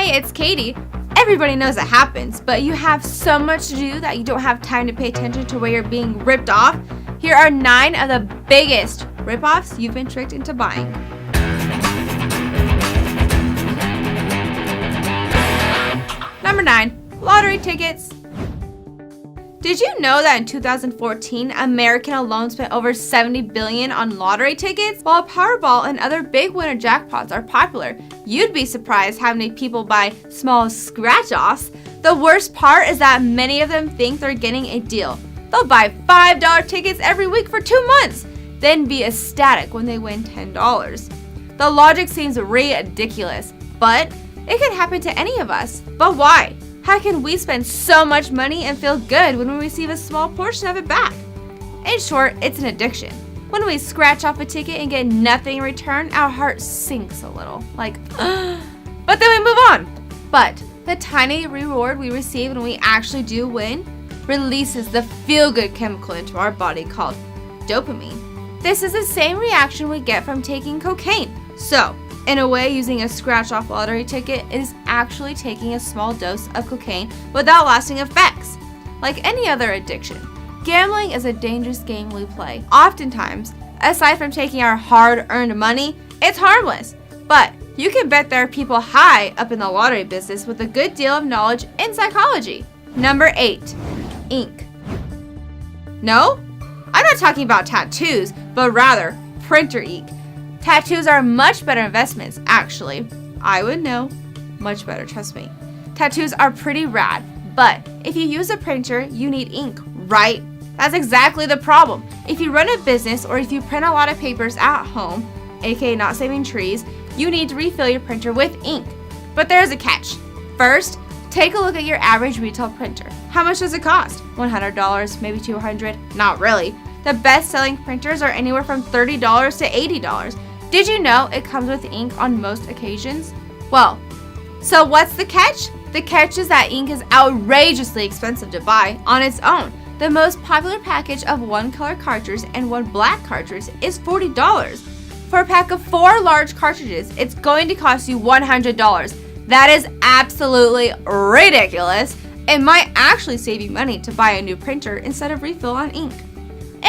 Hi, it's Katie. Everybody knows it happens, but you have so much to do that you don't have time to pay attention to where you're being ripped off. Here are 9 of the biggest ripoffs you've been tricked into buying. Number 9, lottery tickets. Did you know that in 2014, American alone spent over $70 billion on lottery tickets? While PowerBall and other big winner jackpots are popular, you'd be surprised how many people buy small scratch-offs. The worst part is that many of them think they're getting a deal. They'll buy $5 tickets every week for 2 months, then be ecstatic when they win $10. The logic seems ridiculous, but it can happen to any of us. But why? How can we spend so much money and feel good when we receive a small portion of it back? In short, it's an addiction. When we scratch off a ticket and get nothing in return, our heart sinks a little, like, but then we move on. But the tiny reward we receive when we actually do win releases the feel-good chemical into our body called dopamine. This is the same reaction we get from taking cocaine. So, in a way, using a scratch-off lottery ticket is actually taking a small dose of cocaine without lasting effects. Like any other addiction, gambling is a dangerous game we play. Oftentimes, aside from taking our hard-earned money, it's harmless. But you can bet there are people high up in the lottery business with a good deal of knowledge in psychology. Number 8, ink. No? I'm not talking about tattoos, but rather printer ink. Tattoos are much better investments, actually. I would know. Much better, trust me. Tattoos are pretty rad, but if you use a printer, you need ink, right? That's exactly the problem. If you run a business or if you print a lot of papers at home, aka not saving trees, you need to refill your printer with ink. But there's a catch. First, take a look at your average retail printer. How much does it cost? $100, maybe $200? Not really. The best-selling printers are anywhere from $30 to $80. Did you know it comes with ink on most occasions? Well, so what's the catch? The catch is that ink is outrageously expensive to buy on its own. The most popular package of 1 color cartridge and 1 black cartridge is $40. For a pack of 4 large cartridges, it's going to cost you $100. That is absolutely ridiculous. It might actually save you money to buy a new printer instead of refill on ink.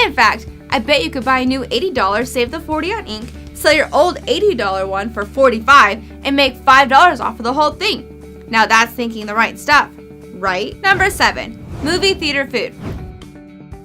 In fact, I bet you could buy a new $80, save the $40 on ink, sell your old $80 one for $45, and make $5 off of the whole thing. Now that's thinking the right stuff, right? Number 7, movie theater food.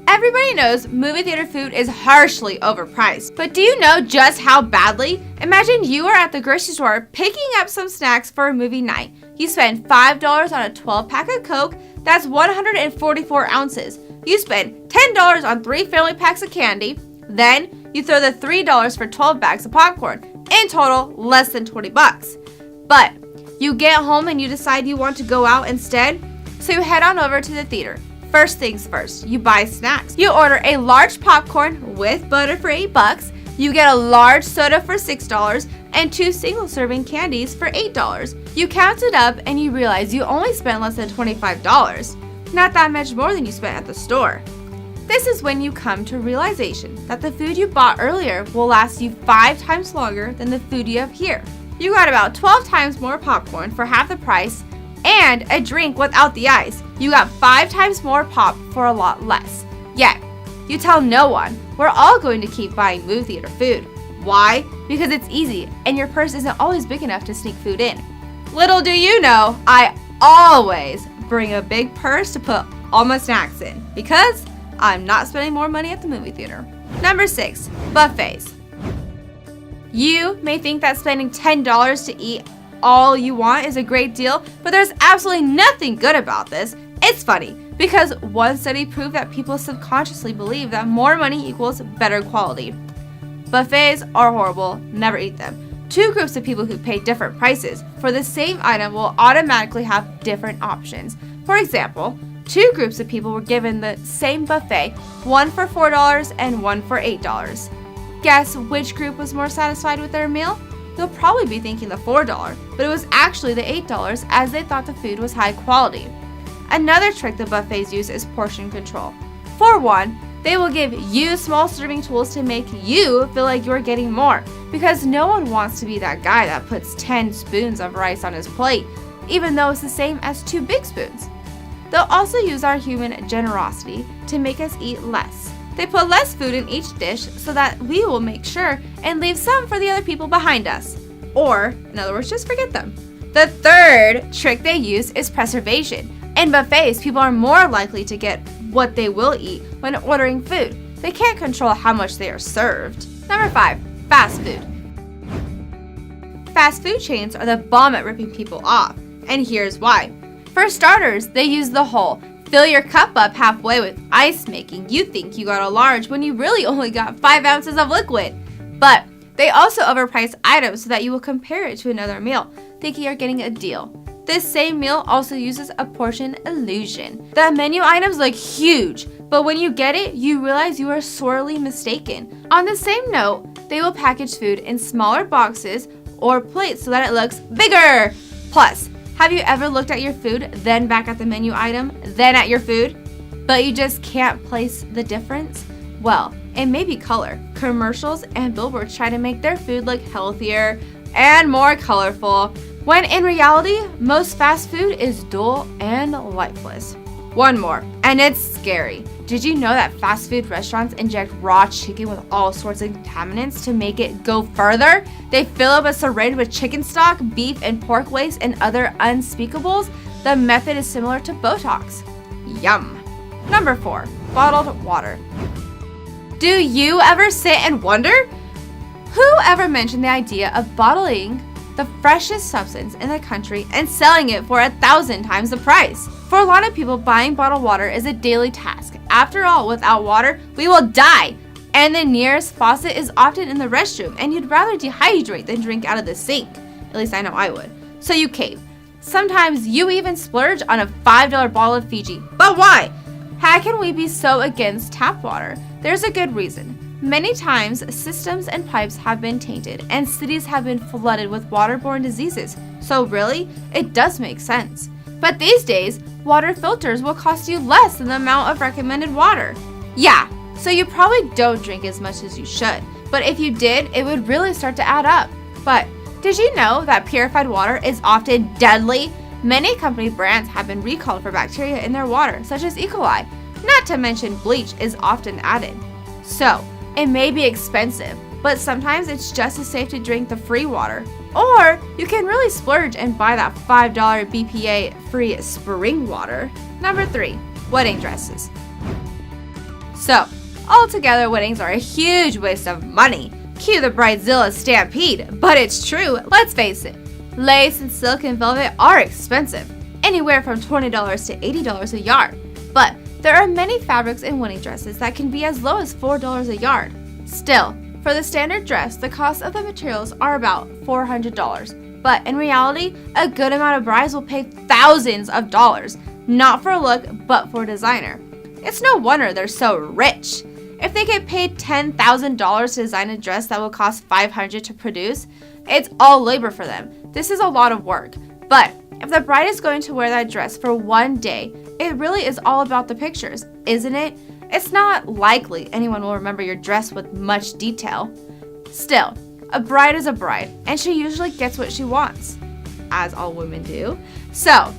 Everybody knows movie theater food is harshly overpriced, but do you know just how badly? Imagine you are at the grocery store picking up some snacks for a movie night. You spend $5 on a 12-pack of Coke, that's 144 ounces. You spend $10 on 3 family packs of candy, then you throw the $3 for 12 bags of popcorn. In total, less than 20 bucks. But you get home and you decide you want to go out instead, so you head on over to the theater. First things first, you buy snacks. You order a large popcorn with butter for $8. You get a large soda for $6 and 2 single-serving candies for $8. You count it up and you realize you only spent less than $25. Not that much more than you spent at the store. This is when you come to realization that the food you bought earlier will last you 5 times longer than the food you have here. You got about 12 times more popcorn for half the price and a drink without the ice. You got 5 times more pop for a lot less. Yet, you tell no one. We're all going to keep buying movie theater food. Why? Because it's easy and your purse isn't always big enough to sneak food in. Little do you know, I always bring a big purse to put all my snacks in because I'm not spending more money at the movie theater. Number 6, buffets. You may think that spending $10 to eat all you want is a great deal, but there's absolutely nothing good about this. It's funny because one study proved that people subconsciously believe that more money equals better quality. Buffets are horrible, never eat them. 2 groups of people who pay different prices for the same item will automatically have different options. For example, 2 groups of people were given the same buffet, one for $4 and one for $8. Guess which group was more satisfied with their meal? You'll probably be thinking the $4, but it was actually the $8 as they thought the food was high quality. Another trick the buffets use is portion control. For one, They will give you small serving tools to make you feel like you're getting more, because no one wants to be that guy that puts 10 spoons of rice on his plate, even though it's the same as 2 big spoons. They'll also use our human generosity to make us eat less. They put less food in each dish so that we will make sure and leave some for the other people behind us. Or, in other words, just forget them. The third trick they use is preservation. In buffets, people are more likely to get what they will eat when ordering food. They can't control how much they are served. Number 5, fast food. Fast food chains are the bomb at ripping people off, and here's why. For starters, they use the whole fill your cup up halfway with ice, making you think you got a large when you really only got 5 ounces of liquid. But they also overprice items so that you will compare it to another meal, thinking you're getting a deal. This same meal also uses a portion illusion. The menu items look huge, but when you get it, you realize you are sorely mistaken. On the same note, they will package food in smaller boxes or plates so that it looks bigger. Plus, have you ever looked at your food, then back at the menu item, then at your food, but you just can't place the difference? Well, it may be color. Commercials and billboards try to make their food look healthier and more colorful, when in reality, most fast food is dull and lifeless. One more, and it's scary. Did you know that fast food restaurants inject raw chicken with all sorts of contaminants to make it go further? They fill up a syringe with chicken stock, beef, and pork waste and other unspeakables. The method is similar to Botox. Yum. Number 4, bottled water. Do you ever sit and wonder? Who ever mentioned the idea of bottling the freshest substance in the country and selling it for 1,000 times the price? For a lot of people, buying bottled water is a daily task. After all, without water, we will die. And the nearest faucet is often in the restroom, and you'd rather dehydrate than drink out of the sink. At least I know I would. So you cave. Sometimes you even splurge on a $5 bottle of Fiji. But why? How can we be so against tap water? There's a good reason. Many times, systems and pipes have been tainted, and cities have been flooded with waterborne diseases. So really, it does make sense. But these days, water filters will cost you less than the amount of recommended water. Yeah, so you probably don't drink as much as you should. But if you did, it would really start to add up. But did you know that purified water is often deadly? Many company brands have been recalled for bacteria in their water, such as E. coli. Not to mention bleach is often added. So, it may be expensive, but sometimes it's just as safe to drink the free water. Or you can really splurge and buy that $5 BPA free spring water. Number 3, wedding dresses. So, altogether, weddings are a huge waste of money. Cue the bridezilla stampede, but it's true, let's face it. Lace and silk and velvet are expensive, anywhere from $20 to $80 a yard. But there are many fabrics in wedding dresses that can be as low as $4 a yard. Still, for the standard dress, the cost of the materials are about $400. But in reality, a good amount of brides will pay thousands of dollars, not for a look, but for designer. It's no wonder they're so rich. If they get paid $10,000 to design a dress that will cost $500 to produce, it's all labor for them. This is a lot of work. But if the bride is going to wear that dress for one day, it really is all about the pictures, isn't it? It's not likely anyone will remember your dress with much detail. Still, a bride is a bride, and she usually gets what she wants, as all women do. So,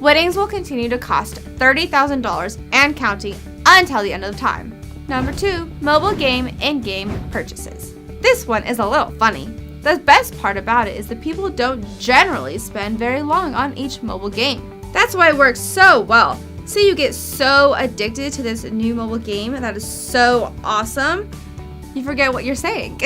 weddings will continue to cost $30,000 and counting until the end of the time. Number 2, mobile game in-game purchases. This one is a little funny. The best part about it is that people don't generally spend very long on each mobile game. That's why it works so well. So you get so addicted to this new mobile game that is so awesome, you forget what you're saying.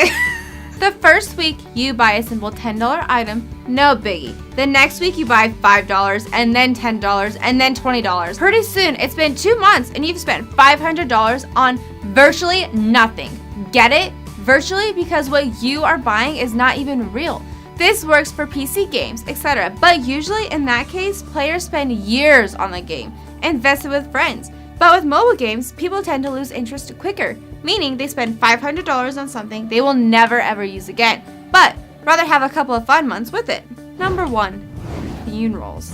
The first week you buy a simple $10 item, no biggie. The next week you buy $5 and then $10 and then $20. Pretty soon it's been 2 months and you've spent $500 on virtually nothing. Get it? Virtually, because what you are buying is not even real. This works for PC games, etc. But usually in that case, players spend years on the game, invested with friends. But with mobile games, people tend to lose interest quicker, meaning they spend $500 on something they will never ever use again, but rather have a couple of fun months with it. Number 1, funerals.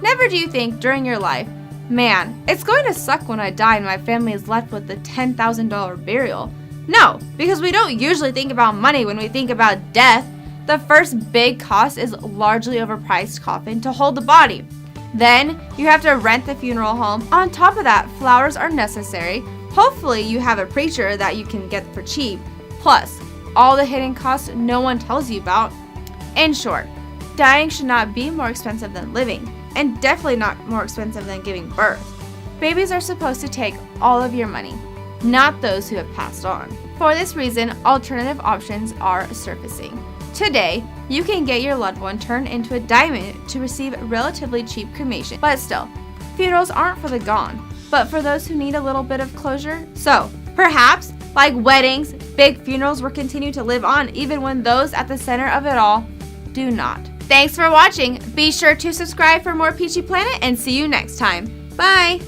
Never do you think during your life, Man, it's going to suck when I die and my family is left with the $10,000 burial. No, because we don't usually think about money when we think about death. The first big cost is largely overpriced coffin to hold the body. Then, you have to rent the funeral home. On top of that, flowers are necessary. Hopefully, you have a preacher that you can get for cheap. Plus, all the hidden costs no one tells you about. In short, dying should not be more expensive than living, and definitely not more expensive than giving birth. Babies are supposed to take all of your money, not those who have passed on. For this reason, alternative options are surfacing. Today, you can get your loved one turned into a diamond to receive relatively cheap cremation. But still, funerals aren't for the gone, but for those who need a little bit of closure. So, perhaps, like weddings, big funerals will continue to live on even when those at the center of it all do not. Thanks for watching. Be sure to subscribe for more Peachy Planet and see you next time. Bye!